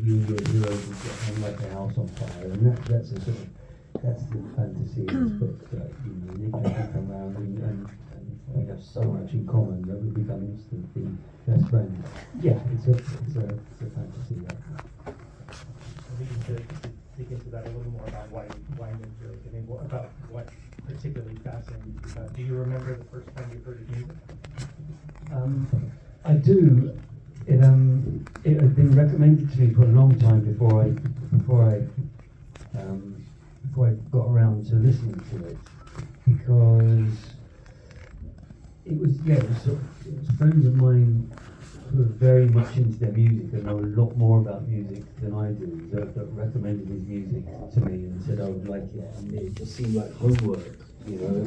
you and your heroes would get on like a house on fire, and that's a sort of, that's the fantasy in this book, that Nick and I come around and we have so much in common that we become instantly best friends. Yeah, it's a fantasy. We need to dig into that a little more about why Nick Drake. I mean, about what particularly fascinating you about. Do you remember the first time you heard his music? I do. It had been recommended to me for a long time before I got around to listening to it, because it was friends of mine who are very much into their music and know a lot more about music than I do, that recommended his music to me and said I would like it, and it just seemed like homework, you know,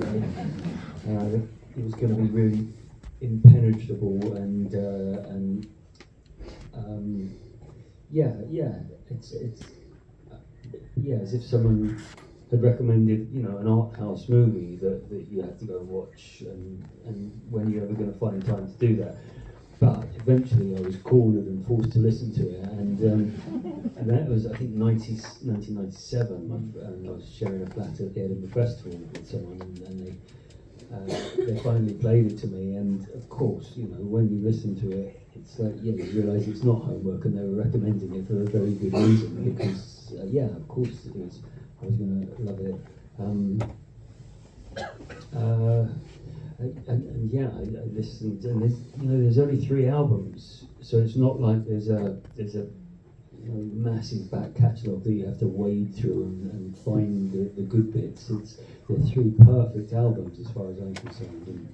and it was going to be really impenetrable and it's as if someone had recommended, you know, an art house movie that you had to go and watch, and when are you ever going to find time to do that? But eventually I was cornered and forced to listen to it, and that was, I think, 1997, and I was sharing a flat at the Edinburgh Festival with someone, and they finally played it to me, and of course, you know, when you listen to it, it's like, you realise it's not homework, and they were recommending it for a very good reason, because, of course it was. I was going to love it. I listened, and there's only 3 albums, so it's not like there's a massive back catalogue that you have to wade through and find the good bits. They're 3 perfect albums as far as I'm concerned,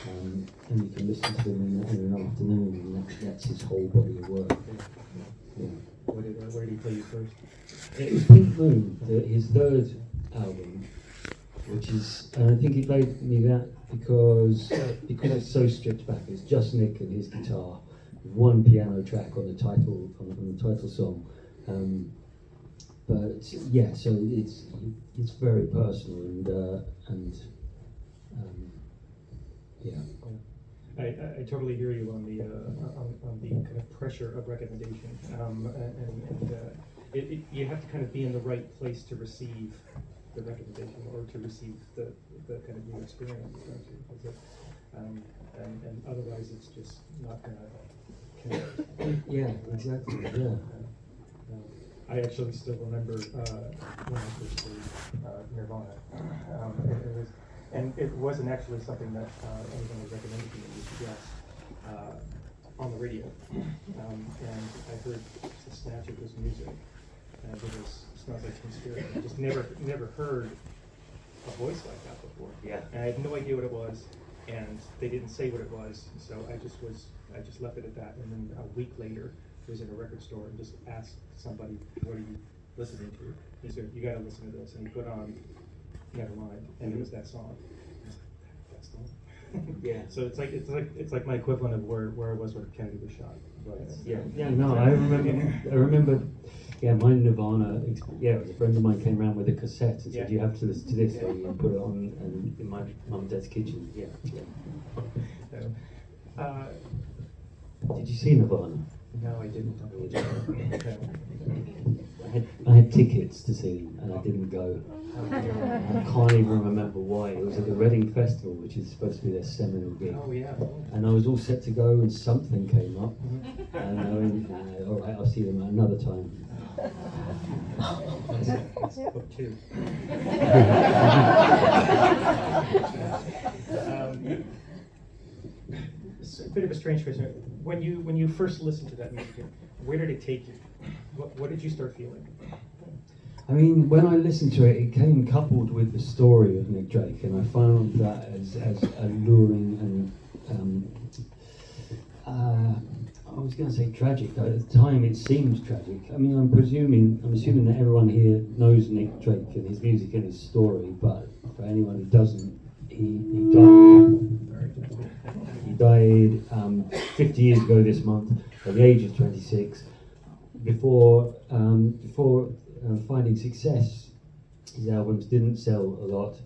and you can listen to them in an afternoon, and that's his whole body of work. Yeah. Where did he play you first? It was Pink Moon, his 3rd album, which is, and I think he played me that because it's so stripped back. It's just Nick and his guitar, 1 piano track on the title song. So it's very personal and. I totally hear you on the kind of pressure of recommendation, you have to kind of be in the right place to receive the recommendation or to receive the kind of new experience, don't you? And otherwise it's just not going to connect. Yeah, exactly. Yeah. I actually still remember when I first heard Nirvana. It wasn't actually something that anyone was recommended to me. It was just on the radio, and I heard a snatch of his music, and it smells like Teen Spirit. I just never heard a voice like that before. Yeah. And I had no idea what it was, and they didn't say what it was, so I just left it at that. And then a week later, I was in a record store and just asked somebody, "What are you listening to?" He said, "You got to listen to this," and he put on Nevermind, and it was that song. That song. Yeah. So it's like my equivalent of where I was when Kennedy was shot. I remember. Yeah, my Nirvana. It was a friend of mine came around with a cassette and said, "You have to listen to this," and put it on and in my mum and dad's kitchen. Yeah. Did you see Nirvana? No, I didn't. I had tickets to see them, and I didn't go. I can't even remember why. It was at the Reading Festival, which is supposed to be their seminal gig. Oh yeah. And I was all set to go, and something came up, and I went, "All right, I'll see them another time." That's book 2. It's a bit of a strange question. When you first listened to that music, where did it take you? What did you start feeling? I mean, when I listened to it, it came coupled with the story of Nick Drake, and I found that as alluring and I was going to say tragic. At the time, it seemed tragic. I mean, I'm assuming that everyone here knows Nick Drake and his music and his story. But for anyone who doesn't, he died 50 years ago this month at the age of 26. Before finding success, his albums didn't sell a lot,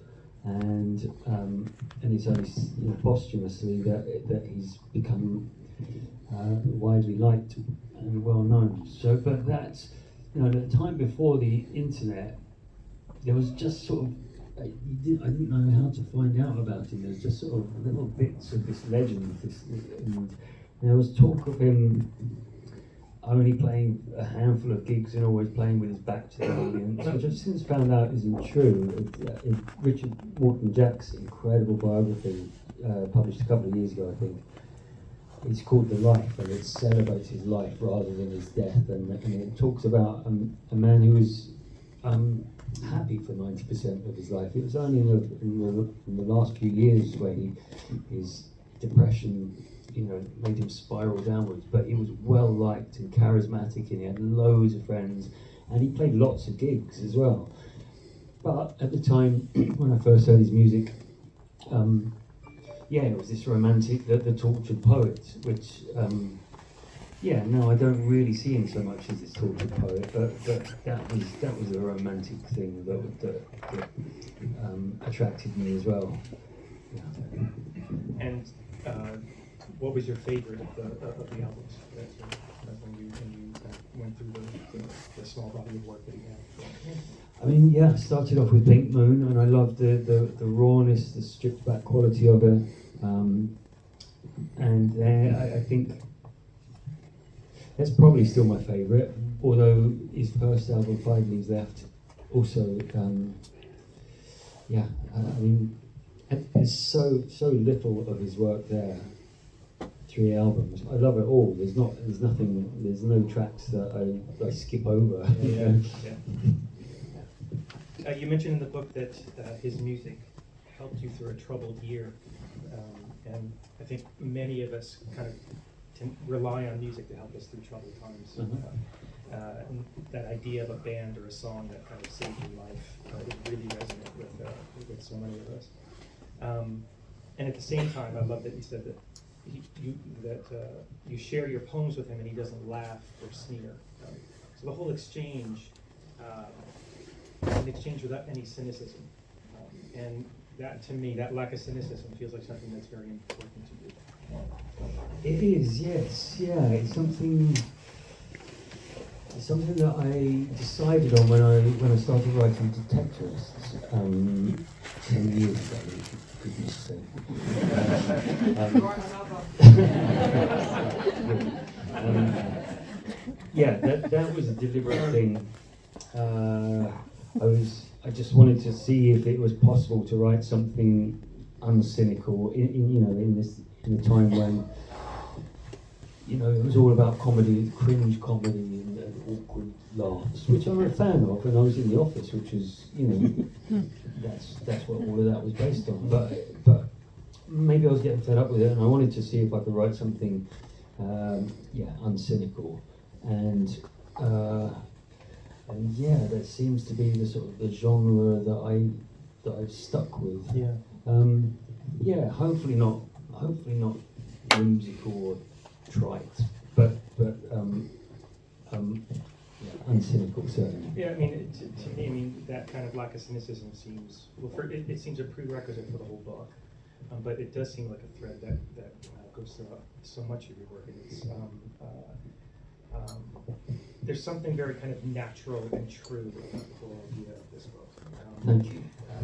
and it's only posthumously that he's become widely liked and well known. So, but that's, you know, the time before the internet, there was just sort of, I didn't know how to find out about him. There was just sort of little bits of this legend, and there was talk of him only playing a handful of gigs and always playing with his back to the audience, which I've since found out isn't true. Richard Morton Jack's incredible biography, published a couple of years ago, I think, it's called The Life, and it celebrates his life rather than his death, and it talks about a man who was happy for 90% of his life. It was only in the last few years where his depression, you know, made him spiral downwards, but he was well liked and charismatic, and he had loads of friends, and he played lots of gigs as well. But at the time when I first heard his music, it was this romantic, the tortured poet, which no, I don't really see him so much as this tortured poet, but that was a romantic thing that attracted me as well. Yeah. And what was your favorite of the albums? When you went through the small body of work that he had. I mean, yeah, I started off with Pink Moon, and I loved the rawness, the stripped back quality of it. And I think that's probably still my favourite, although his first album, Five Leaves Left, also, I mean, there's so little of his work there. 3 albums. I love it all. There's no tracks that I skip over. You mentioned in the book that his music helped you through a troubled year, and I think many of us kind of rely on music to help us through troubled times. And that idea of a band or a song that kind of saved your life, it really resonates with so many of us. And at the same time, I love that you said that you share your poems with him and he doesn't laugh or sneer. So the whole exchange, an exchange without any cynicism. And that, to me, that lack of cynicism feels like something that's very important to you. It is, yes, yeah. It's something that I decided on when I started writing detectorists 10 years ago. Goodness sake. That was a deliberate thing. I just wanted to see if it was possible to write something uncynical in a time when, you know, it was all about comedy, cringe comedy and awkward laughs, which I'm a fan of, and I was in The Office, which was, you know, that's what all of that was based on. But maybe I was getting fed up with it, and I wanted to see if I could write something, uncynical, and that seems to be the sort of the genre that I've stuck with. Hopefully not whimsical or trite, but uncynical certainly. Yeah, I mean, to me, I mean, that kind of lack of cynicism seems, it seems a prerequisite for the whole book, but it does seem like a thread that goes throughout so much of your work. And it's, there's something very kind of natural and true about the whole idea of this book. Thank you.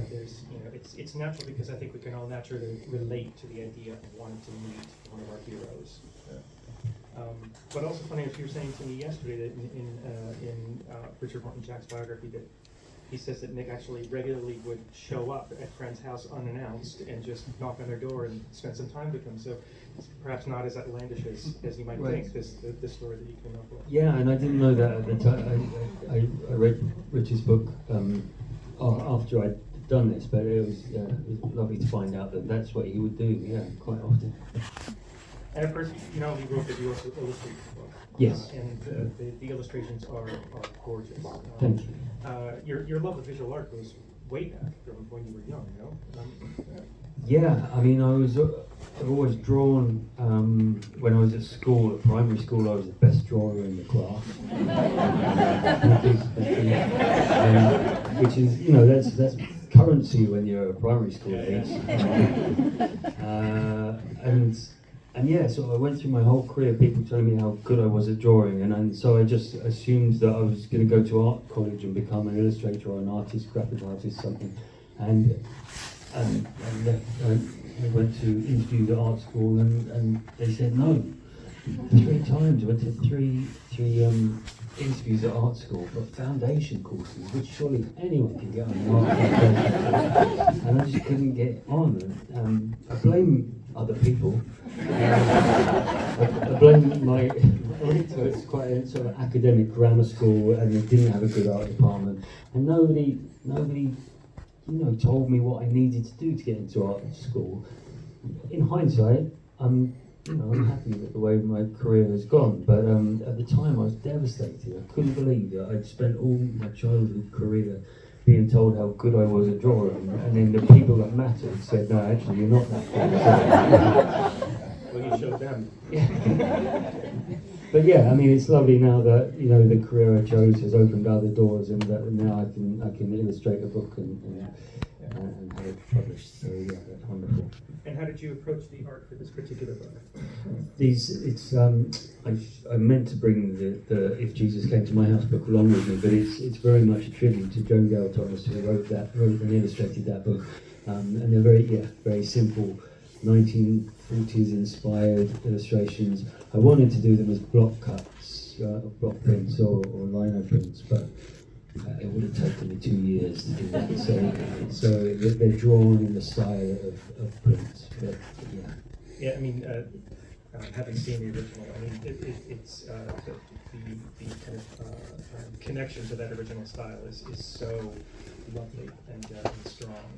There's, you know, it's natural because I think we can all naturally relate to the idea of wanting to meet one of our heroes. But also funny, as you were saying to me yesterday, that in Richard Morton Jack's biography, that he says that Nick actually regularly would show up at friends' house unannounced and just knock on their door and spend some time with them. So it's perhaps not as outlandish as you might think, this story that you came up with. Yeah, and I didn't know that at the time. I read Richard's book after I'd done this, but it was lovely to find out that that's what he would do, quite often. And of course, you know, he wrote that you also illustrated the book. Yes. And the illustrations are gorgeous. Thank you. Your love of visual art goes way back from when you were young, you know? Yeah, I mean, I've always drawn, when I was at school, at primary school, I was the best drawer in the class. Which is, you know, that's currency when you're a primary school age. and yeah, so I went through my whole career, people telling me how good I was at drawing, and so I just assumed that I was going to go to art college and become an illustrator or an artist, graphic artist, something. And I left. I went to interview at art school, and they said no. 3 times I went to three interviews at art school for foundation courses, which surely anyone can get on an art foundation, and I just couldn't get on. I blame other people. I blame my. I went to it's quite a sort of academic grammar school, and they didn't have a good art department, and nobody, told me what I needed to do to get into art school. In hindsight, I'm happy with the way my career has gone, but at the time I was devastated. I couldn't believe that I'd spent all my childhood career being told how good I was at drawing, and then the people that mattered said, no, actually, you're not that good. Well, you showed them. But yeah, I mean, it's lovely now that the career I chose has opened other doors, and that now I can illustrate a book and have it published. So yeah, that's wonderful. And how did you approach the art for this particular book? I meant to bring the If Jesus Came to My House book along with me, but it's very much a tribute to Joan Gale Thomas, who wrote and illustrated that book. And they're very simple 1940s inspired illustrations. I wanted to do them as block cuts, block prints or lino prints, but it would have taken me 2 years to do that. So they're drawn in the style of print. But yeah. Yeah, I mean, having seen the original, I mean, it's the kind of connection to that original style is so lovely and strong.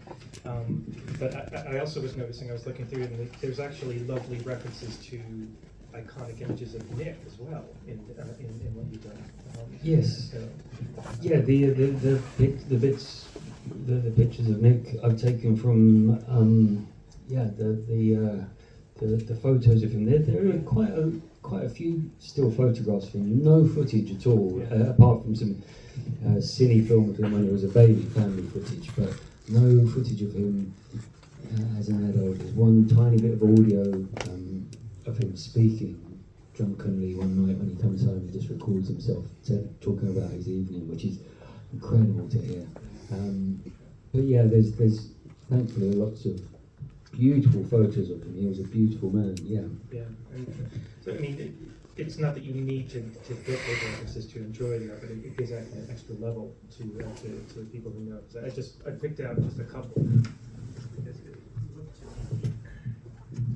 But I also was noticing, I was looking through it, and there's actually lovely references to iconic images of Nick as well in what you've done. Yes. So. Yeah, the pictures of Nick I've taken from the photos of him. There are quite a few still photographs of him. No footage at all, apart from some silly film of him when he was a baby, family footage, but no footage of him as an adult. There's one tiny bit of audio of him speaking drunkenly one night when he comes home and just records himself talking about his evening, which is incredible to hear. But yeah, there's thankfully lots of beautiful photos of him. He was a beautiful man. Yeah. Yeah. So I mean, it's not that you need to get those references to enjoy the art, but it gives that an extra level to people who know. I picked out just a couple.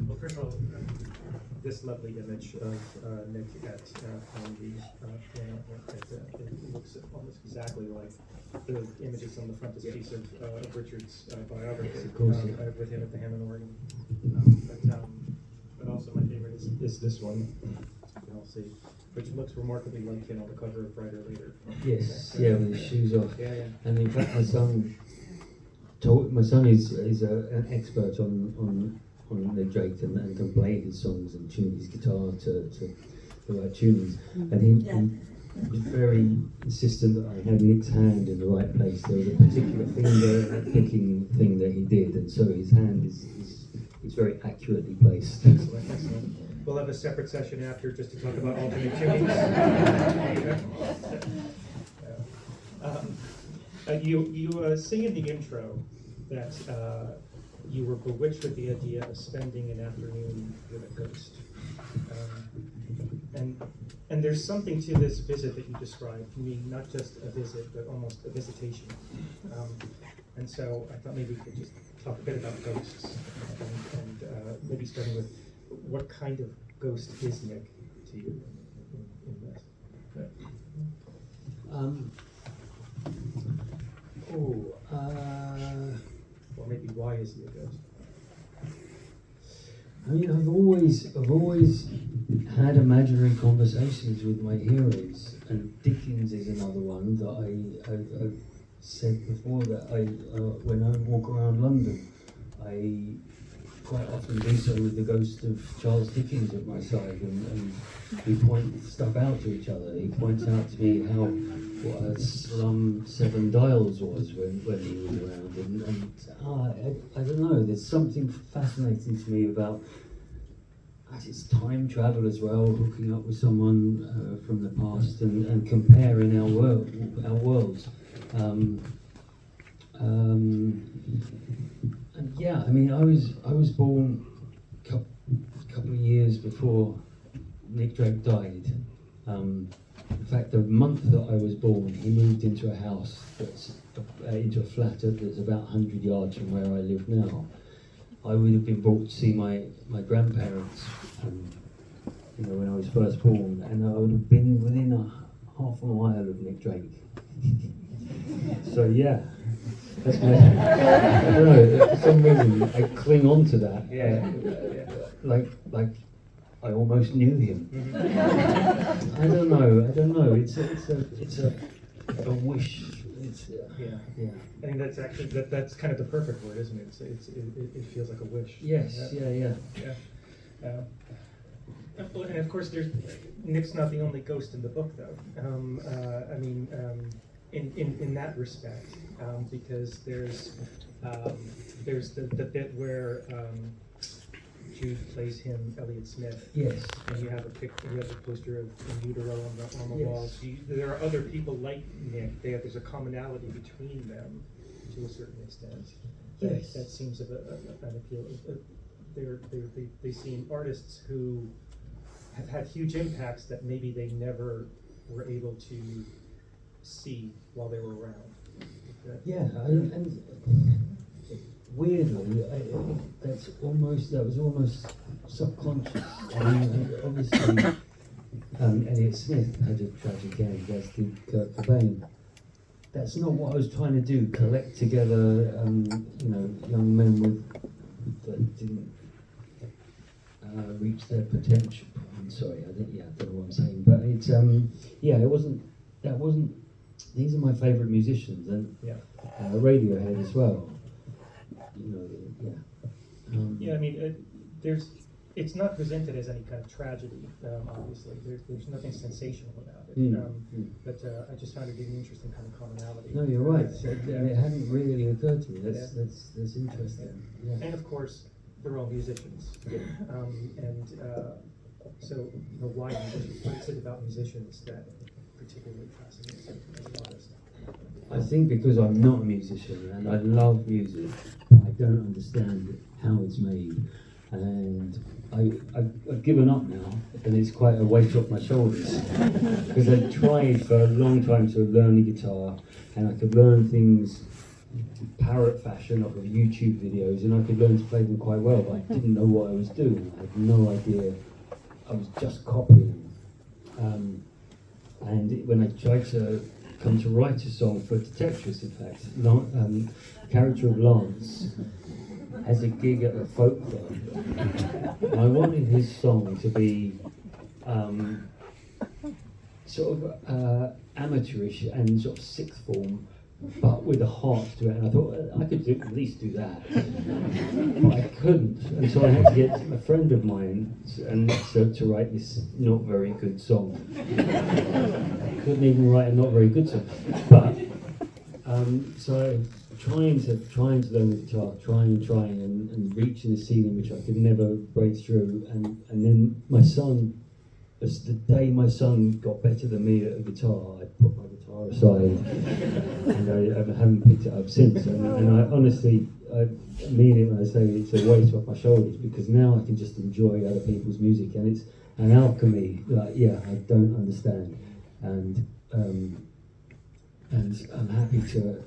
Well, first of all, this lovely image of Nick at on the piano. It looks almost exactly like the images on the frontispiece of Richard's biography, with him at the Hammond organ. But also my favorite is this one. You can all see, which looks remarkably like him on the cover of Brighter Later. Yes, with his shoes off. Yeah. And in fact, my son is an expert on Nick Drake and can play his songs and tune his guitar to the right tunings. And he was very insistent that I had Nick's hand in the right place. There was a particular picking thing that he did, and so his hand is very accurately placed. Excellent. We'll have a separate session after just to talk about alternate tunings. You sing in the intro that you were bewitched with the idea of spending an afternoon with a ghost. And there's something to this visit that you described, to me, not just a visit, but almost a visitation. And so I thought maybe we could just talk a bit about ghosts, and maybe starting with what kind of ghost is Nick to you in this? Or maybe why is he a ghost? I mean, I've always had imaginary conversations with my heroes, and Dickens is another one that I've said before, that when I walk around London, I quite often do so with the ghost of Charles Dickens at my side, and we point stuff out to each other. He points out to me what a slum Seven Dials was when he was around, and I don't know, there's something fascinating to me about as it's time travel as well, hooking up with someone from the past and comparing our worlds. And yeah, I mean, I was born a couple of years before Nick Drake died. In fact, the month that I was born, he moved into a house into a flat that's about 100 yards from where I live now. I would have been brought to see my grandparents, when I was first born, and I would have been within half a mile of Nick Drake. So yeah, that's my. I don't know. For some reason, I cling on to that. Like I almost knew him. I don't know. It's a wish. Yeah. I think that's actually that's kind of the perfect word, isn't it? It feels like a wish. Yes. Yeah. And of course, Nick's not the only ghost in the book, though. In that respect, because there's the bit where Jude plays him, Elliot Smith. Yes. And you have a poster of in utero on the Yes. walls. There are other people like Nick. There's a commonality between them to a certain extent. Yes. That seems of an appeal. They seem artists who have had huge impacts that maybe they never were able to see while they were around. And weirdly, that was almost subconscious. I mean, obviously, Elliot Smith had a tragic end, as did Kurt Cobain. That's not what I was trying to do. Collect together, young men that didn't reach their potential. I'm sorry, I don't know what I'm saying, but it's it wasn't. These are my favourite musicians, and Radiohead as well. It's not presented as any kind of tragedy. Obviously, there's nothing sensational about it. But I just found it an interesting kind of commonality. No, you're right. It hadn't really occurred to me. That's interesting. Yeah. And of course, they're all musicians. Yeah. So why musicians? What is it about musicians that particularly fascinates you as an artist? I think because I'm not a musician and I love music, but I don't understand how it's made. And I've given up now, and it's quite a weight off my shoulders. Because I tried for a long time to learn the guitar, and I could learn things parrot fashion off of YouTube videos, and I could learn to play them quite well, but I didn't know what I was doing. I had no idea. I was just copying. And when I tried to come to write a song for Detectress, in fact, character of Lance has a gig at a folk club. I wanted his song to be sort of amateurish and sort of sixth form, but with a heart to it. And I thought I could at least do that, but I couldn't. And so I had to get a friend of mine to write this not very good song. I couldn't even write a not very good song, but so trying to learn the guitar, trying and reaching a ceiling which I could never break through, and then my son, as the day my son got better than me at the guitar, I put my guitar aside and I haven't picked it up since. And I honestly, I mean it when I say it's a weight off my shoulders, because now I can just enjoy other people's music, and it's an alchemy that I don't understand, and I'm happy to.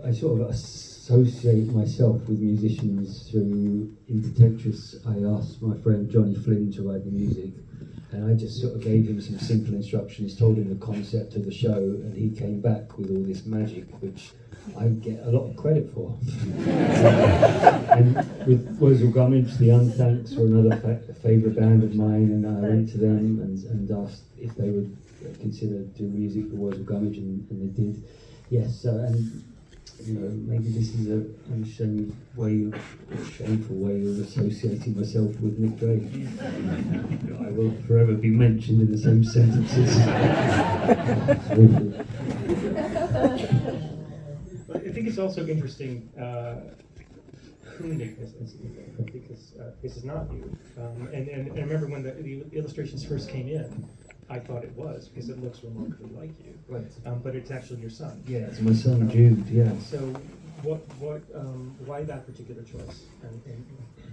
I sort of associate myself with musicians through, in Detectress, I asked my friend Johnny Flynn to write the music, and I just sort of gave him some simple instructions, told him the concept of the show, and he came back with all this magic, which I get a lot of credit for. And with Whimsical, the Unthanks were another favourite band of mine, and I went to them and asked if they would consider doing music for Whimsical, and they did. Yes, and maybe this is a shameful way of associating myself with Nick Drake. I will forever be mentioned in the same sentences. I think it's also interesting uniqueness because this is not you. And I remember when the illustrations first came in, I thought it was because it looks remarkably like you. Right. But it's actually your son. Yeah, it's my son Jude. Yeah. So why that particular choice?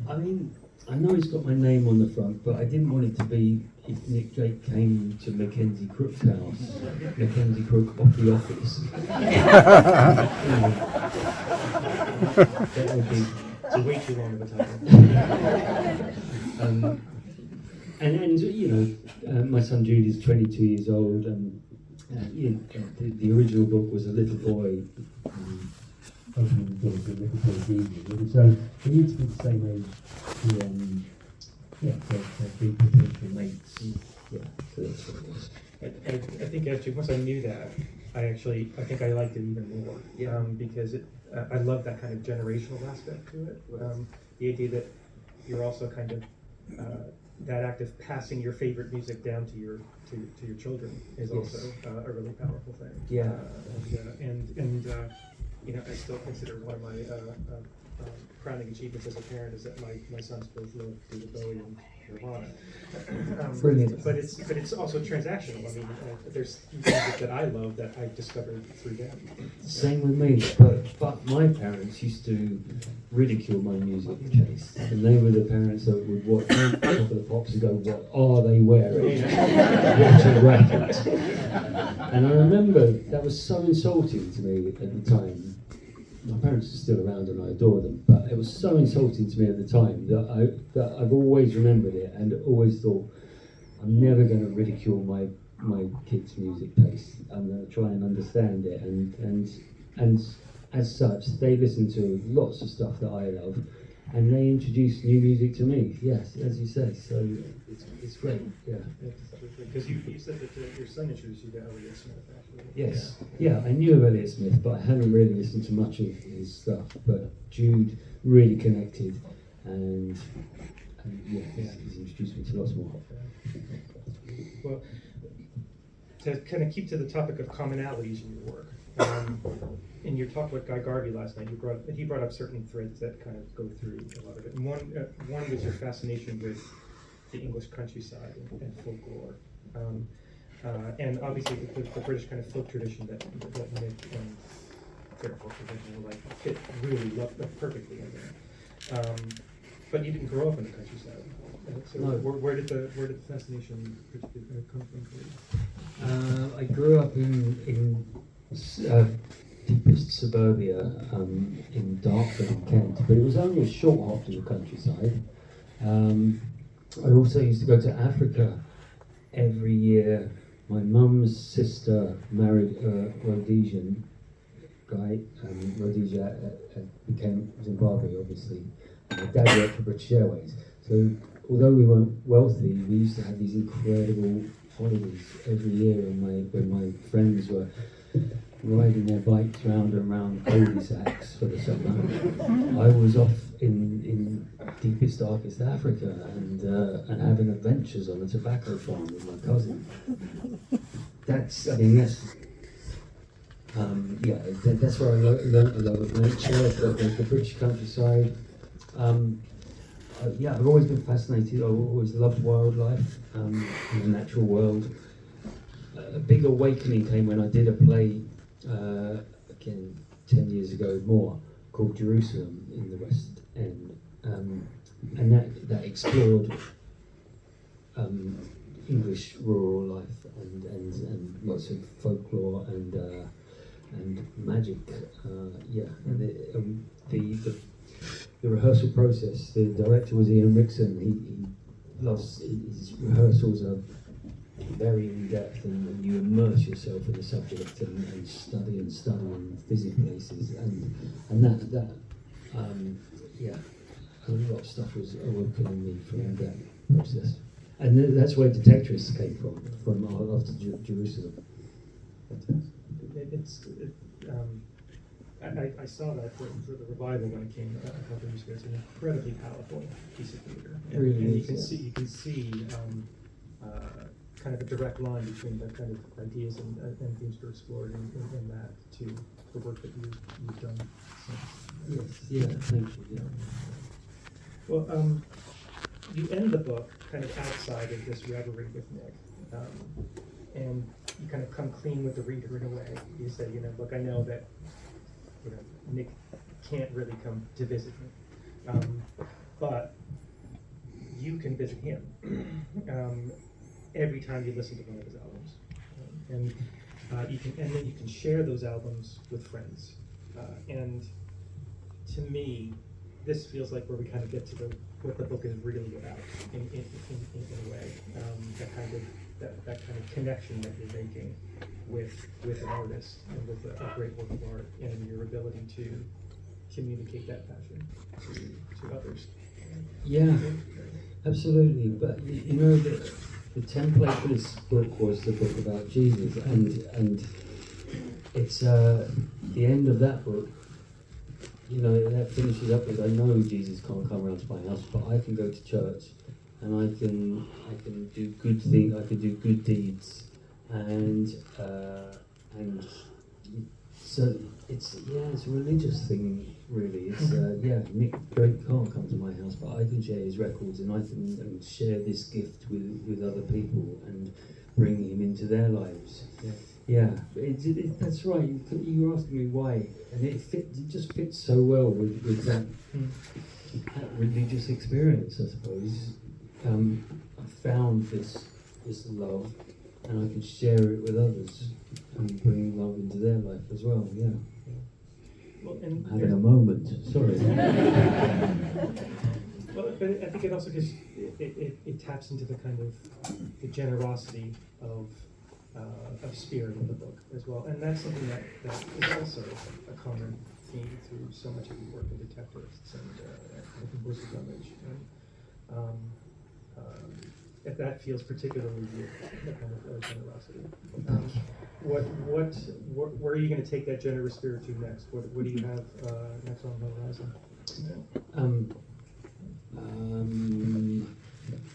I mean, I know he's got my name on the front, but I didn't want it to be if Nick Drake came to Mackenzie Crook's house, Mackenzie Crook off the office. That would be It's way too long of a title. and you know, my son Jude is 22 years old, and you know, the original book was a little boy opening the door to a little boy reading, and so he needs to be the same age to be potential mates. Yeah, so that's what it was. I think actually once I knew that, I think I liked it even more. Yeah. Because I love that kind of generational aspect to it. The idea that you're also kind of that act of passing your favorite music down to your children is also a really powerful thing. Yeah. And you know, I still consider one of my crowning achievements as a parent is that my sons both love David Bowie and Nirvana. Brilliant. But it's also transactional. I mean, there's music that I love that I discovered through them. Same with me, but my parents used to ridicule my music taste, and they were the parents that would watch Top of the Pops and go, "What are they wearing?" Watching records. And I remember that was so insulting to me at the time. My parents are still around and I adore them, but it was so insulting to me at the time that I've always remembered it and always thought, I'm never going to ridicule my kids' music taste. I'm going to try and understand it, and as such, they listen to lots of stuff that I love, and they introduce new music to me. Yes, as you say, so it's great. Yeah. Because you said that your son introduced you to Elliott Smith, actually. Yes. Yeah, I knew of Elliott Smith, but I hadn't really listened to much of his stuff. But Jude really connected, and he's introduced me to lots more. Well, to kind of keep to the topic of commonalities in your work, in your talk with Guy Garvey last night, he brought up certain threads that kind of go through a lot of it. And one was your fascination with the English countryside and folklore, and obviously the British kind of folk tradition that Nick and their folk tradition were like fit really perfectly in there. But you didn't grow up in the countryside, so No. where did the fascination come from for you? I grew up in deepest suburbia in Dartford in Kent, but it was only a short hop to the countryside. I also used to go to Africa every year. My mum's sister married a Rhodesian guy, Rhodesia became Zimbabwe, obviously. My dad worked for British Airways, so although we weren't wealthy, we used to have these incredible holidays every year when my friends were riding their bikes round and round cul-de-sacs for the summer. I was off in deepest, darkest Africa and having adventures on a tobacco farm with my cousin. That's where I learned a lot of nature, the British countryside. I've always been fascinated. I've always loved wildlife in the natural world. A big awakening came when I did a play, again 10 years ago more, called Jerusalem in the West End, and that explored English rural life and lots of folklore and magic. And the rehearsal process. The director was Ian Rickson. He loves his rehearsals are very in depth, and you immerse yourself in the subject and study and visit places, and that a lot of stuff was awoken in me from that process, and that's where Detectorists came from after Jerusalem. I saw that for the revival when it came a couple of years ago. It's an incredibly powerful piece of theater, and Really you is, can see kind of a direct line between the kind of ideas and themes to explore in that to the work that you've done since. Yes, yeah, thank you. Yeah. Well, you end the book kind of outside of this reverie with Nick, and you kind of come clean with the reader in a way. You say, look, I know that Nick can't really come to visit me, but you can visit him every time you listen to one of his albums, and then you can share those albums with friends. And to me, this feels like where we kind of get to what the book is really about in a way. That kind of connection that you're making with an artist and with a great work of art, and your ability to communicate that passion to others. Yeah, absolutely. But the template for this book was the book about Jesus, and it's the end of that book. That finishes up with, I know Jesus can't come around to my house, but I can go to church, and I can do good things, I can do good deeds, and so it's a religious thing, really. It's Nick Drake can't come to my house, but I can share his records, and I can share this gift with other people and bring him into their lives. Yeah, that's right. You were asking me why, and it just fits so well with that religious experience, I suppose. I found this love, and I can share it with others and bring love into their life as well. Yeah. Well, and having a moment. Sorry. Well, but I think it also gives it taps into the kind of the generosity of spirit in the book as well, and that's something that is also a common theme through so much of your work in detectives and composers image. And if that feels particularly real, that kind of generosity. Where are you going to take that generous spirit to next? What do you have next on the horizon?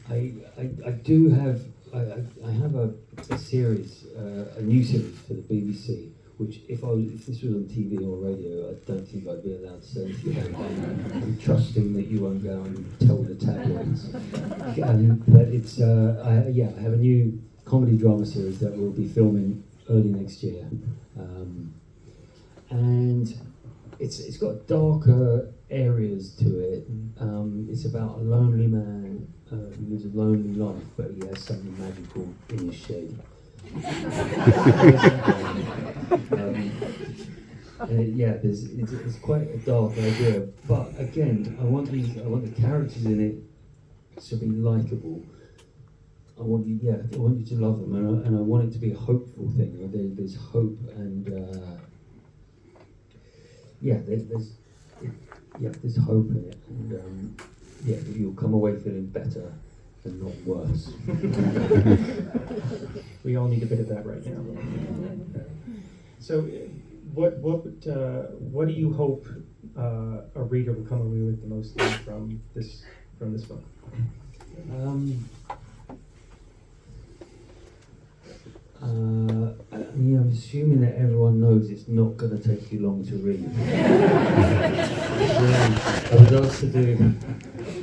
I do have. I have a series, a new series for the BBC, which if this was on TV or radio, I don't think I'd be allowed to say anything about that. I'm trusting that you won't go and tell the tabloids. But it's I have a new comedy drama series that we'll be filming early next year, and it's got darker areas to it. It's about a lonely man who lives a lonely life, but he has something magical in his shade. It's quite a dark idea, but again, I want the characters in it to be likable. I want you to love them, and I want it to be a hopeful thing. There's hope, and there's hope in it, and you'll come away feeling better and not worse. We all need a bit of that right now. So, what do you hope a reader will come away with the most from this book? I'm assuming that everyone knows it's not going to take you long to read. I was asked to do.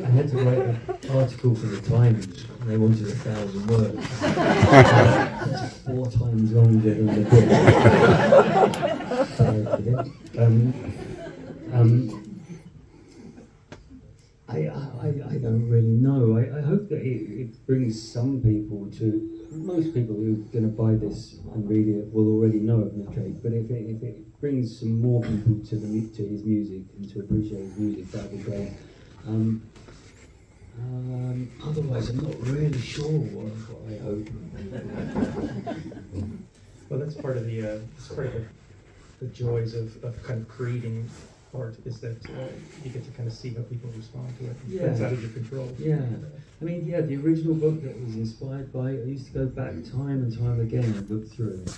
I had to write an article for the Times, and they wanted 1,000 words. It's 4 times longer than the book. Sorry for that. I don't really know. I hope that it brings some people to. Most people who are going to buy this and read it will already know of Nick Drake, but if it brings some more people to his music and to appreciate his music, that would be great. Otherwise, I'm not really sure what I hope. Well, that's part of the joys of kind of creating art, is that you get to kind of see how people respond to it. Yeah. That's out of your control. Yeah. I mean, the original book that was inspired by it, I used to go back time and time again and look through it.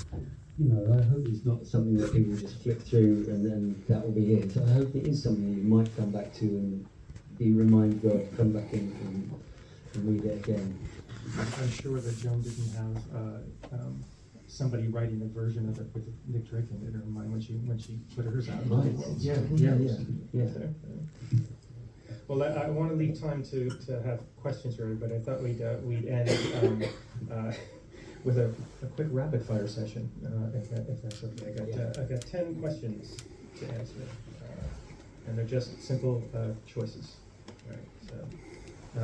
I hope it's not something that people just flick through and then that will be it. I hope it is something you might come back to and be reminded of, come back in and read it again. I'm sure that Joan didn't have somebody writing a version of it with Nick Drake in it in her mind when she put hers out. Right. Yeah. Well, I want to leave time to have questions for everybody. I thought we'd end with a quick rapid fire session, if that's okay. I got 10 questions to answer, and they're just simple choices. All right. So I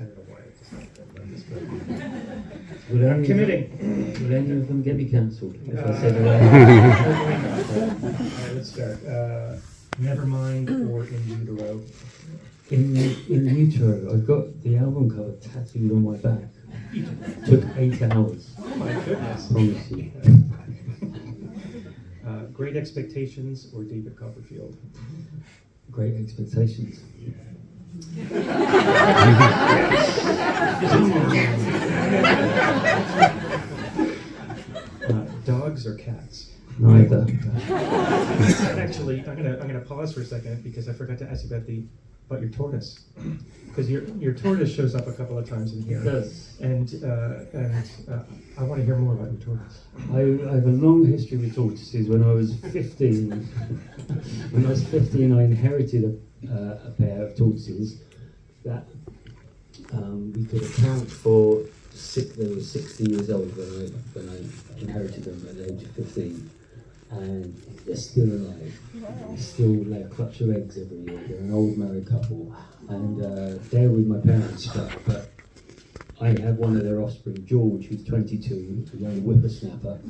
don't know why I decided about this, but I'm committing. Will any of them get me cancelled? If I say the All right right, let's start. Nevermind or In Utero. In utero, I've got the album cover tattooed on my back. Took 8 hours. Oh my goodness. Promise you. Great Expectations or David Copperfield. Great Expectations. Dogs or cats? Neither. Actually, I'm gonna pause for a second because I forgot to ask you about your tortoise, because your tortoise shows up a couple of times in here. It does. And I want to hear more about your tortoise. I have a long history with tortoises. When I was 15, I inherited a pair of tortoises that we could account for. They were 60 years old when I inherited them at the age of 15, and they're still alive. They still lay a clutch of eggs every year. They're an old married couple, and they're with my parents. But I have one of their offspring, George, who's 22, a young whippersnapper,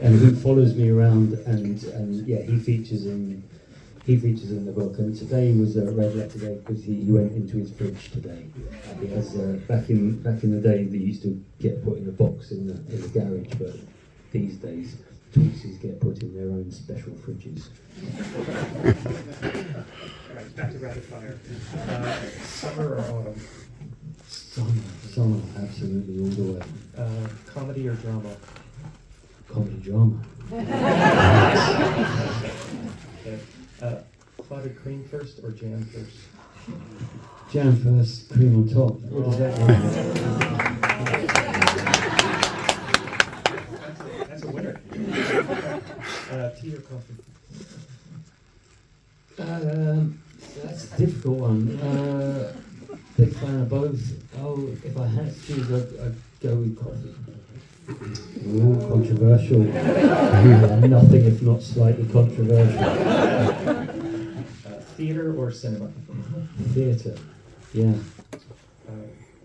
and who follows me around. And yeah, he features in the book. And today was a red letter day because he went into his fridge today. He has back in the day they used to get put in a box in the garage, but these days tortoises get put in their own special fridges. All right, back to rapid fire. Summer or autumn? Summer, absolutely all the way. Comedy or drama? Comedy drama. Okay. Clotted cream first or jam first? Jam first, cream on top. What does that mean? That's a winner. Tea or coffee? That's a difficult one. Big fan of both. Oh, if I had to choose, I'd go with coffee. Ooh, controversial. Nothing if not slightly controversial. Theater or cinema? Theatre, yeah.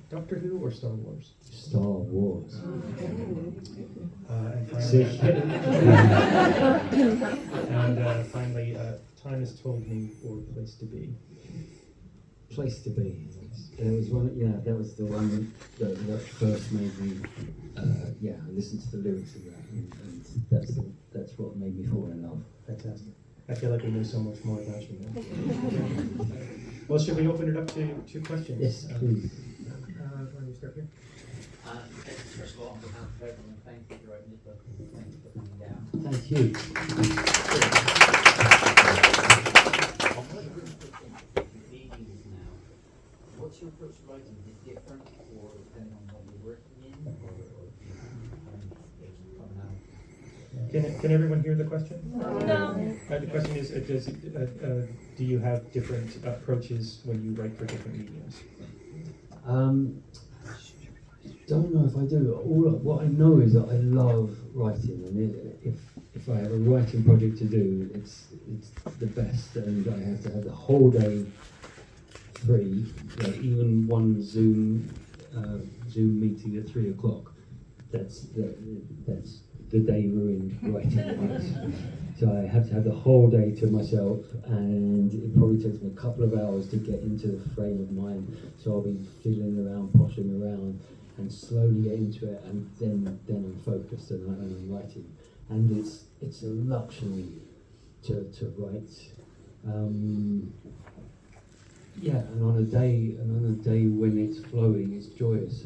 Doctor Who or Star Wars? Star Wars. And See? finally, Time Has Told Me or Place to Be? Place to Be. There was one. Yeah, that was the one that first made me. I listened to the lyrics of that, and that's what made me fall in love. Fantastic. I feel like we know so much more about you now. Well, should we open it up to questions? Yes, please. Why don't we start here? First of all, on behalf of everyone, thank you for writing this book. Thank you for coming down. Thank you. Now, what's your approach to writing? Is it different, or depending on what you're working in, or coming out? Can everyone hear the question? No. The question is, do you have different approaches when you write for different mediums? Don't know if I do. What I know is that I love writing, and if I have a writing project to do, it's the best, and I have to have the whole day free. Like even one Zoom meeting at 3 o'clock. That's the day ruined writing. So I have to have the whole day to myself, and it probably takes me a couple of hours to get into the frame of mind. So I'll be fiddling around, pottering around, and slowly get into it, and then I'm focused and I'm writing. And it's a luxury to write. And on a day when it's flowing, it's joyous.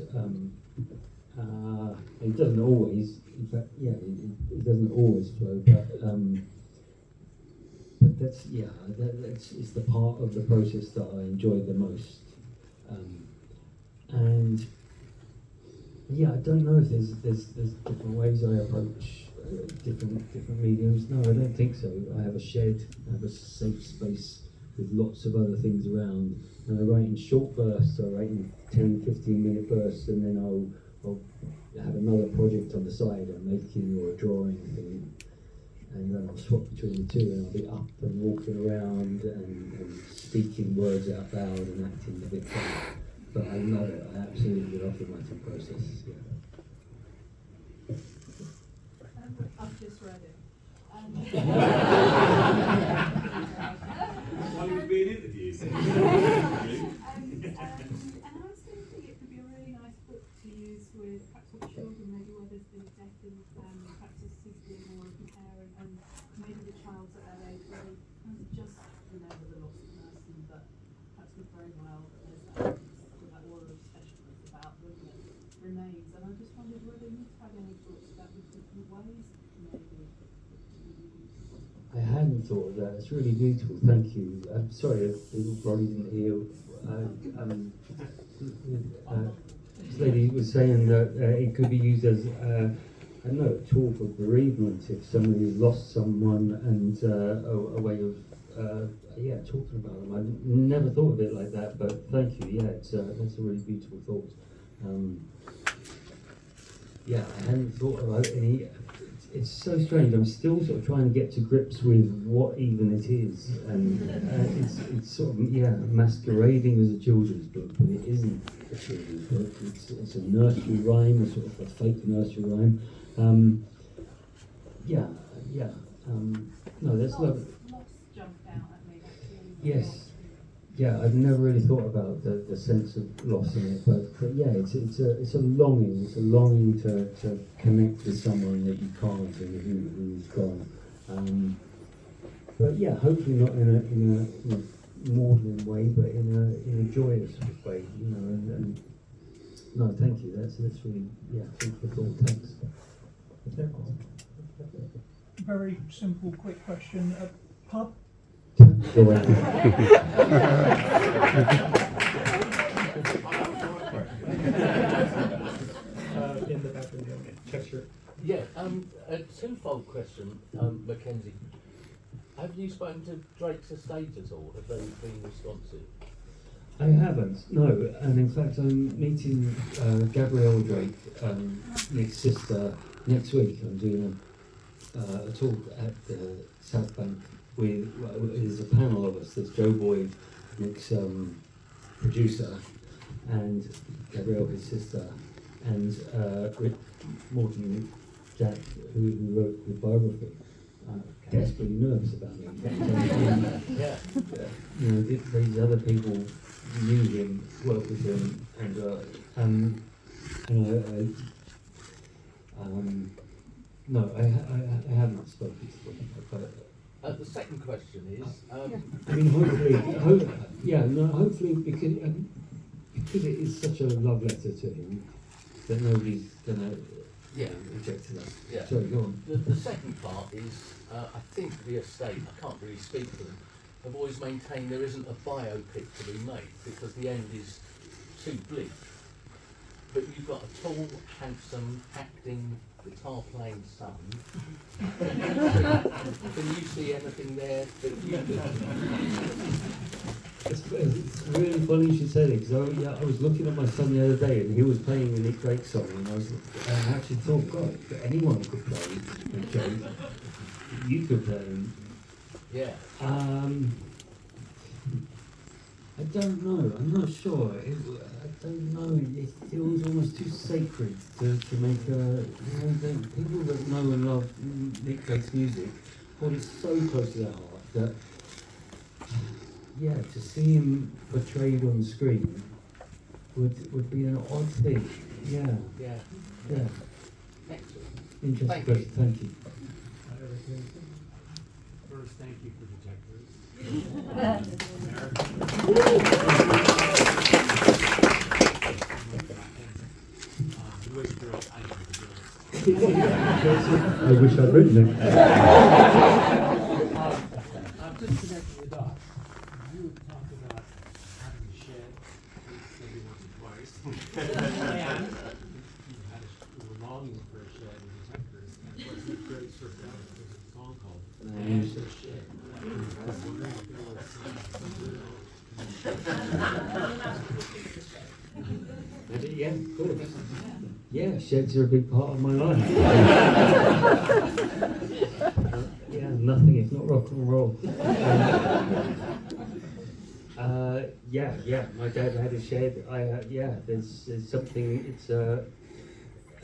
It doesn't always, in fact, it doesn't always flow, but that's it's the part of the process that I enjoy the most. And yeah, I don't know if there's different ways I approach different mediums. No, I don't think so. I have a shed, I have a safe space with lots of other things around, and I write in short bursts. I write in 10, 15-minute bursts, and then I'll have another project on the side, a making or a drawing thing, and then I'll swap between the two, and I'll be up and walking around and speaking words out loud and acting a bit funny. But I love it. I absolutely love the writing process. Yeah. I've just read it. While he was being interviewed. And I was thinking it could be a really nice book to use with perhaps with children, maybe where there's been a death in the family, perhaps a sibling or a parent, and maybe the child's at that age where they kind of just remember the lost person, but perhaps not very well, but there's that aura of specialness about them that remains. And I just wondered whether you've had any thoughts about the different ways, maybe. I hadn't thought of that. It's really beautiful. Thank you. I'm sorry, I probably didn't hear. This lady was saying that it could be used as I don't know, a tool for bereavement if somebody has lost someone, and a way of talking about them. I never thought of it like that, but thank you. Yeah, that's a really beautiful thought. I hadn't thought about any. It's so strange. I'm still sort of trying to get to grips with what even it is, and it's sort of masquerading as a children's book, but it isn't a children's book. It's a nursery rhyme, a sort of a fake nursery rhyme. No, that's lovely. Loss jumped out at me. Actually. Yes. Yeah, I've never really thought about the sense of loss in it, but yeah, it's a longing. It's a longing to connect with someone that you can't and who's gone. But yeah, hopefully not in a maudlin way, but in a joyous way, you know. And no, thank you. That's really food for thought. Thanks. Very simple, quick question. Pub? Go ahead. In the back window, Cheshire. Yeah, a twofold question, Mackenzie. Have you spoken to Drake's estate at all? Have they been responsive? I haven't, no, and in fact I'm meeting Gabrielle Drake, Nick's sister, next week. I'm doing a talk at the South Bank there's a panel of us. There's Joe Boyd, Nick's producer, and Gabrielle, his sister, and Rick Morton, Jack, who wrote the biography. Desperately nervous about me. Yeah. You know, these other people knew him, worked with him, and no, I haven't spoken to him. But The second question is, I mean, hopefully because it is such a love letter to him that nobody's gonna reject that. Yeah. Sorry, go on. The second part is, I think the estate, I can't really speak for them, have always maintained there isn't a biopic to be made because the end is too bleak. But you've got a tall, handsome, acting, guitar-playing son. Can you see anything there that you do? It's really funny you should say that, because I was looking at my son the other day and he was playing a Nick Drake song, and I actually thought, God, anyone could play Nick Drake. You could play him. Yeah. I don't know. I'm not sure. I don't know. It feels almost too sacred to make a. People that know and love Nick Drake's music hold it so close to their heart that, to see him portrayed on screen would be an odd thing. Yeah. Excellent. Interesting Thank question. you. Thank you. First, thank you for detectives. You wish girls, I know the girls. I wish I'd written it. I'm just connecting the dots. You were talking about having a shed, at least maybe once or twice. And you sort of share. Yeah, of course. Yeah, sheds are a big part of my life. Yeah, nothing if not rock and roll. Yeah, my dad had a shed. There's something, I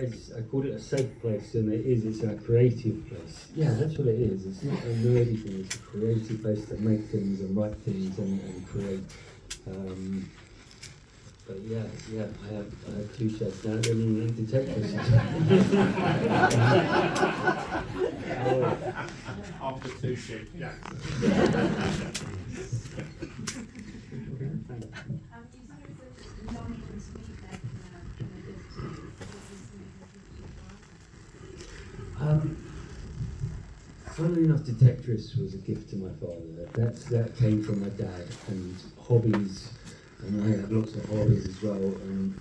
called it a safe place, and it's a creative place. Yeah, that's what it is. It's not a nerdy thing, it's a creative place to make things and write things and create. But I have two sheds now. I don't even need to take this. After two shit, yeah. You said it was a long to meet there Funnily enough, Detectress was a gift to my father. That came from my dad, and hobbies, and I have lots of hobbies as well. And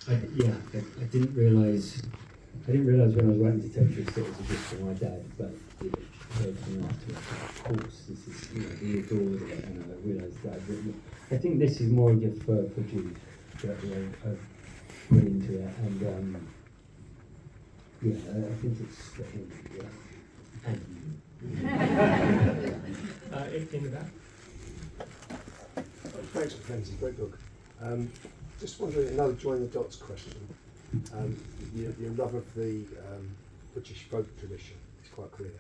I didn't realise when I was writing Detectress that it was a gift from my dad, but it came after. Of course, this is he adored it, and I realised that I'd written it. I think this is more a gift for Jude that I've put into it, and I think it's for him. Yeah. In the back. Thanks, Mackenzie. Great book. Just wondering, another join the dots question. Your love of the British folk tradition is quite clear.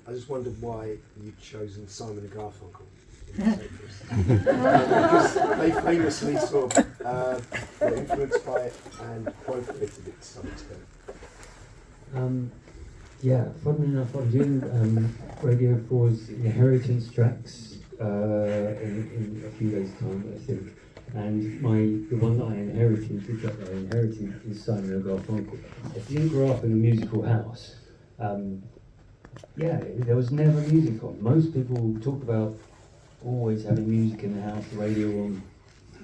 I just wondered why you'd chosen Simon and Garfunkel in the papers. Because they famously sort of were influenced by it and quoted it to some extent. Funnily enough, I'm doing Radio 4's Inheritance tracks in a few days' time, I think. And the one that I inherited, the track that I inherited, is Simon and Garfunkel. I didn't grow up in a musical house. There was never music on. Most people talk about always having music in the house, the radio on.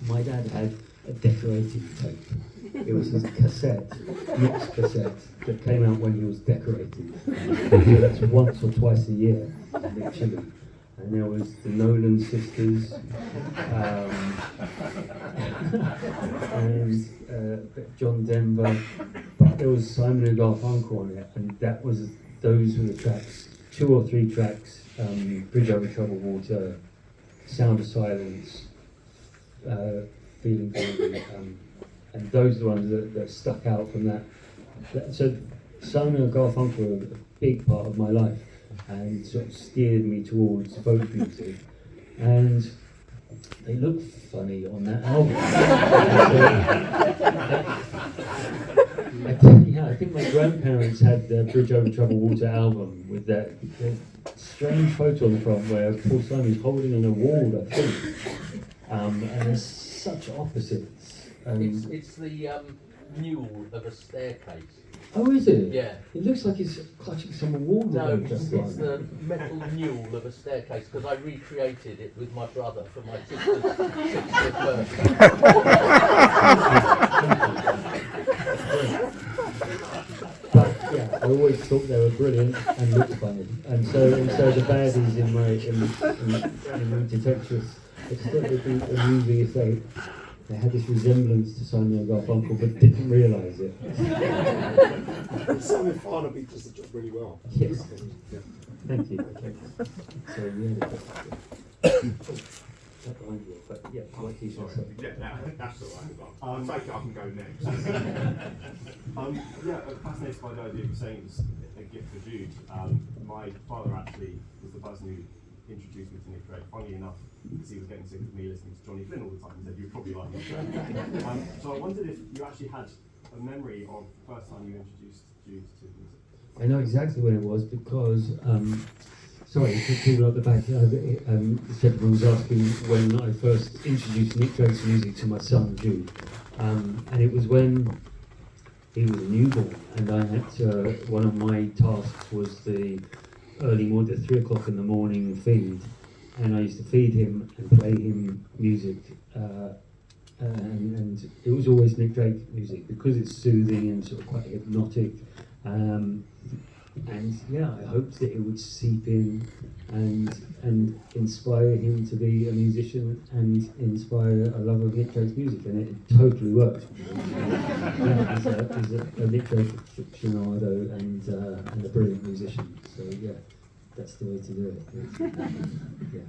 My dad had a decorated tape. It was his cassette, mixed cassette, that came out when he was decorated. So that's once or twice a year, literally. And there was the Nolan sisters, and John Denver, but there was Simon and Garfunkel on it, and those were the tracks, 2 or 3 tracks, Bridge Over Troubled Water, Sound of Silence, Feeling Golden, and those are the ones that stuck out from that. So Simon and Garfunkel were a big part of my life, and sort of steered me towards folk music. And they look funny on that album. I think my grandparents had the Bridge Over Troubled Water album with that strange photo on the front where Paul Simon's holding an award, I think. And there's such opposites. It's the mule of a staircase. Oh, is it? Yeah. It looks like he's clutching some award. No, it's the metal mule of a staircase, because I recreated it with my brother for my sister's 60th birthday. But yeah, I always thought they were brilliant and looked funny. And so the baddies in Detectress, I just thought they'd be amusing if they had this resemblance to Simon and Garfunkel, but didn't realise it. Simon Farnaby does the job really well. Yes. Yeah. Thank you. Okay. So that behind you, but yeah, like you said. That's all right. I can go next. Fascinated by the idea of saying it's a gift for Jude. My father actually was the person who introduced me to Nick Drake. Funnily enough, because he was getting sick of me listening to Johnny Flynn all the time, he said, "You'd probably like Nick Drake." So I wondered if you actually had a memory of the first time you introduced Jude to music. I know exactly when it was because, sorry, for people at the back, the gentleman was asking when I first introduced Nick Drake's music to my son Jude, and it was when he was a newborn, and I had to, one of my tasks was the early morning, 3 o'clock in the morning feed, and I used to feed him and play him music, and it was always Nick Drake music because it's soothing and sort of quite hypnotic. And yeah, I hoped that it would seep in and inspire him to be a musician and inspire a love of Nick Drake's music, and it totally worked. Yeah, he's a Nick Drake aficionado and a brilliant musician. So yeah, that's the way to do it. Yeah.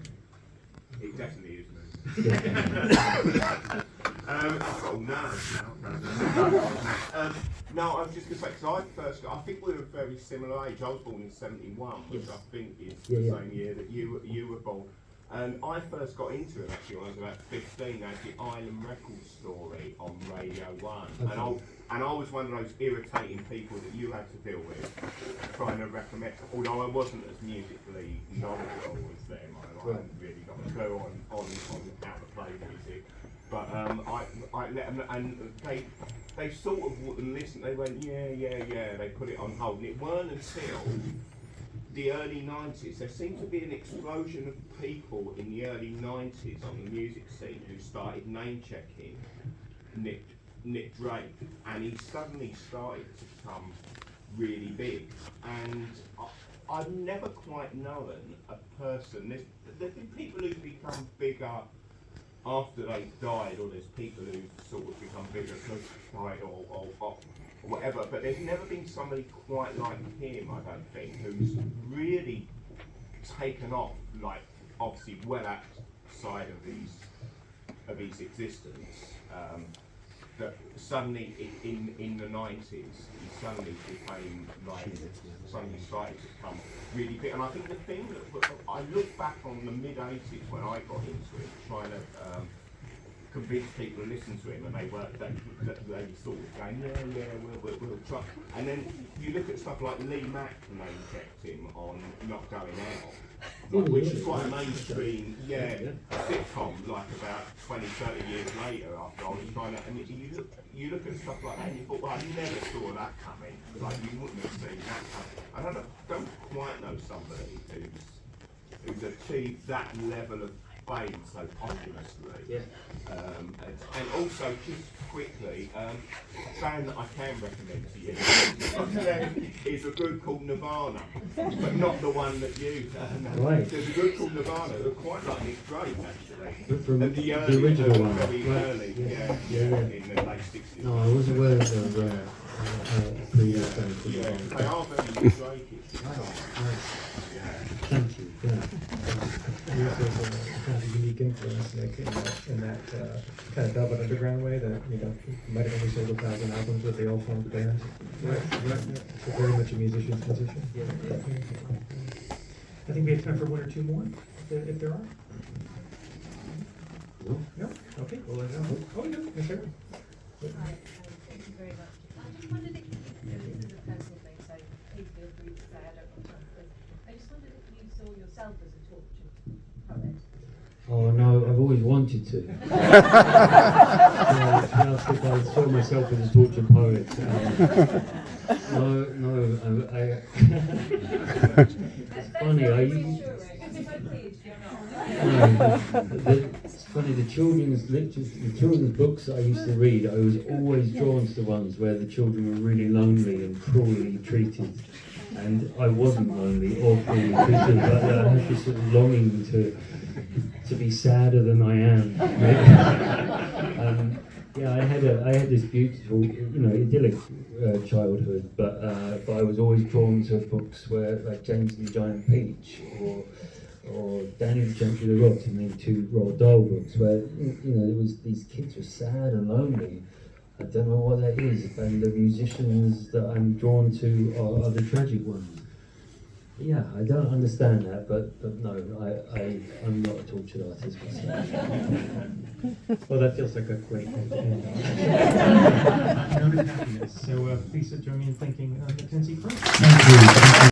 It definitely is, mate. Yeah. I've got all nerves now. No, I was just going to say, because I think we were very similar age. I was born in '71, which Yes. I think is Yeah, the yeah. same year that you were born. And I first got into it actually when I was about 15. They had the Island Record Story on Radio 1. Okay. And I was one of those irritating people that you had to deal with, trying to recommend, although I wasn't as musically knowledgeable as them. I hadn't really got a clue on how to play music. But I let them, and they sort of wouldn't listen. They went, yeah. They put it on hold, and it weren't until the early 90s. There seemed to be an explosion of people in the early 90s on the music scene who started name checking Nick Drake, and he suddenly started to become really big. And I've never quite known a person. There's been people who've become bigger after they've died, or there's people who've sort of become bigger because they've died or whatever, but there's never been somebody quite like him, I don't think, who's really taken off, like, obviously well outside of his existence. That suddenly in the 90s, he suddenly became like, suddenly started to become really big. And I think the thing that I look back on the mid 80s when I got into it, trying to convince people to listen to him, and they sort of going, we'll try. And then you look at stuff like Lee Mack name checked him on Not Going Out, which is quite a mainstream, sitcom, like about 20, 30 years later after I was trying to, and you look at stuff like that and you thought, well, I never saw that coming, like you wouldn't have seen that coming. And I don't quite know somebody who's achieved that level of fame so posthumously. Yeah. And also, just quickly, a band that I can recommend to you is a group called Nirvana, but not the one that you. Right. There's a group called Nirvana who are quite like Nick Drake, actually. From At the early, original one. very Right. early, Yeah. in the late 60s. No, I was aware of the previous band. Yeah, they are very Nick Drake-ish. Thank you. Yeah. Yours was a kind of unique influence, Nick, in that kind of Velvet Underground way that, you might have only sold 1,000 albums, but they all formed bands. Right. So very much a musician's musician. Yeah. I think we have time for one or two more, if there are. No? No? Okay, well, oh, yeah, yes, sir. Hi, thank you very much. I just wondered if this is a personal thing, so please feel free to say I don't want to answer this. I just wondered if you saw yourself as a tortured poet. Oh no, I've always wanted to. Just if I saw myself as a tortured poet. It's funny. It's funny. The children's books that I used to read, I was always drawn to the ones where the children were really lonely and cruelly treated. And I wasn't lonely or cruelly treated, but I had this sort of longing to be sadder than I am. I had this beautiful, idyllic childhood, but I was always drawn to books where, like James and the Giant Peach, or Danny the Gentry of the Rocks, and then 2 Roald Dahl books where there was these kids were sad and lonely. I don't know what that is, and the musicians that I'm drawn to are the tragic ones. Yeah, I don't understand that, but no, I'm not a tortured artist myself. Well, that feels like a great thing to end on. Noted happiness. So please join me in thanking Mackenzie Crook. Thank you.